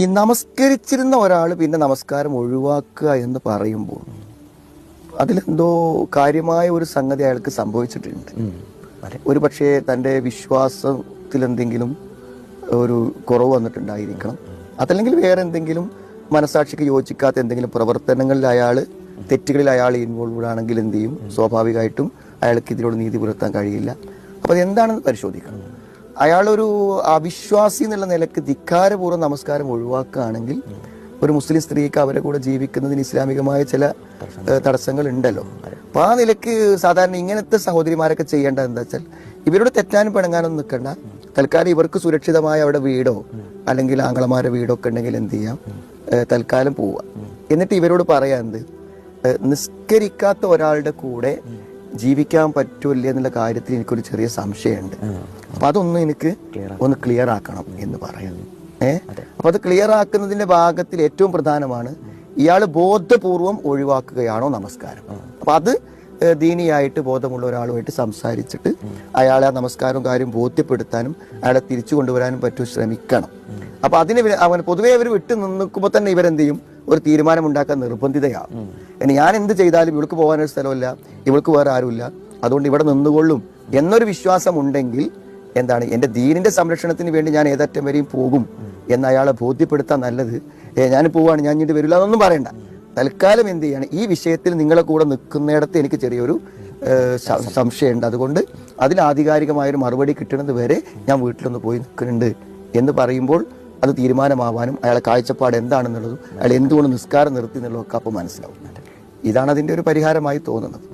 ഈ നമസ്കരിച്ചിരുന്ന ഒരാൾ പിന്നെ നമസ്കാരം ഒഴിവാക്കുക എന്ന് പറയുമ്പോൾ അതിലെന്തോ കാര്യമായ ഒരു സംഗതി അയാൾക്ക് സംഭവിച്ചിട്ടുണ്ട്. ഒരു പക്ഷേ തൻ്റെ വിശ്വാസത്തിൽ എന്തെങ്കിലും ഒരു കുറവ് വന്നിട്ടുണ്ടായിരിക്കണം, അതല്ലെങ്കിൽ വേറെ എന്തെങ്കിലും മനസാക്ഷിക്ക് യോജിക്കാത്ത എന്തെങ്കിലും പ്രവർത്തനങ്ങളിൽ അയാൾ തെറ്റുകളിൽ അയാൾ ഇൻവോൾവ് ആണെങ്കിൽ എന്ത് ചെയ്യും, സ്വാഭാവികമായിട്ടും അയാൾക്ക് ഇതിനോട് നീതി പുലർത്താൻ കഴിയില്ല. അപ്പോൾ അതെന്താണെന്ന് പരിശോധിക്കണം. അയാളൊരു അവിശ്വാസി എന്നുള്ള നിലക്ക് ധിക്കാരപൂർവ്വം നമസ്കാരം ഒഴിവാക്കുകയാണെങ്കിൽ ഒരു മുസ്ലിം സ്ത്രീക്ക് അവരെ കൂടെ ജീവിക്കുന്നതിന് ഇസ്ലാമികമായ ചില തടസ്സങ്ങൾ ഉണ്ടല്ലോ. അപ്പൊ ആ നിലക്ക് സാധാരണ ഇങ്ങനത്തെ സഹോദരിമാരൊക്കെ ചെയ്യേണ്ടത് എന്താ വെച്ചാൽ ഇവരോട് തെറ്റാനും പിണങ്ങാനൊന്നും നിൽക്കണ്ട. തൽക്കാലം ഇവർക്ക് സുരക്ഷിതമായ അവിടെ വീടോ അല്ലെങ്കിൽ ആങ്ങളമാരുടെ വീടോ ഒക്കെ ഉണ്ടെങ്കിൽ എന്ത് ചെയ്യാം, തൽക്കാലം പോവുക. എന്നിട്ട് ഇവരോട് പറയാൻ നിസ്കരിക്കാത്ത ഒരാളുടെ കൂടെ ജീവിക്കാൻ പറ്റൂല്ലേ എന്നുള്ള കാര്യത്തിൽ എനിക്കൊരു ചെറിയ സംശയമുണ്ട്. അപ്പൊ അതൊന്നും എനിക്ക് ഒന്ന് ക്ലിയർ ആക്കണം എന്ന് പറയാം. അപ്പൊ അത് ക്ലിയർ ആക്കുന്നതിന്റെ ഭാഗത്തിൽ ഏറ്റവും പ്രധാനമാണ് ഇയാൾ ബോധപൂർവം ഒഴിവാക്കുകയാണോ നമസ്കാരം. അപ്പൊ അത് ദീനിയായിട്ട് ബോധമുള്ള ഒരാളുമായിട്ട് സംസാരിച്ചിട്ട് അയാളെ ആ നമസ്കാരവും കാര്യം ബോധ്യപ്പെടുത്താനും അയാളെ തിരിച്ചു കൊണ്ടുവരാനും പറ്റും ശ്രമിക്കണം. അപ്പൊ അതിന് അവൻ പൊതുവെ അവർ വിട്ടു നിൽക്കുമ്പോൾ തന്നെ ഇവരെന്ത് ചെയ്യും, ഒരു തീരുമാനം ഉണ്ടാക്കാൻ നിർബന്ധിതയാകും. ഇനി ഞാൻ എന്ത് ചെയ്താലും ഇവൾക്ക് പോകാനൊരു സ്ഥലമില്ല, ഇവൾക്ക് വേറെ ആരുമില്ല, അതുകൊണ്ട് ഇവിടെ നിന്നുകൊള്ളും എന്നൊരു വിശ്വാസം ഉണ്ടെങ്കിൽ എന്താണ്, എൻ്റെ ദീനിന്റെ സംരക്ഷണത്തിന് വേണ്ടി ഞാൻ ഏതറ്റം വരെയും പോകും എന്ന് അയാളെ ബോധ്യപ്പെടുത്താൻ നല്ലത് ഞാൻ പോവാണ്, ഞാൻ ഇങ്ങോട്ട് വരില്ല എന്നൊന്നും പറയണ്ട. തൽക്കാലം എന്ത് ചെയ്യാണ്, ഈ വിഷയത്തിൽ നിങ്ങളെ കൂടെ നിൽക്കുന്നിടത്ത് എനിക്ക് ചെറിയൊരു സംശയമുണ്ട്, അതുകൊണ്ട് അതിൽ ആധികാരികമായൊരു മറുപടി കിട്ടുന്നത് വരെ ഞാൻ വീട്ടിലൊന്ന് പോയി നിൽക്കുന്നുണ്ട് എന്ന് പറയുമ്പോൾ അത് തീരുമാനമാവാനും അയാളെ കാഴ്ചപ്പാട് എന്താണെന്നുള്ളതും അയാൾ എന്തുകൊണ്ട് നിസ്കാരം നിർത്തി എന്നുള്ളതൊക്കെ അപ്പോൾ മനസ്സിലാവും. ഇതാണ് അതിൻ്റെ ഒരു പരിഹാരമായി തോന്നുന്നത്.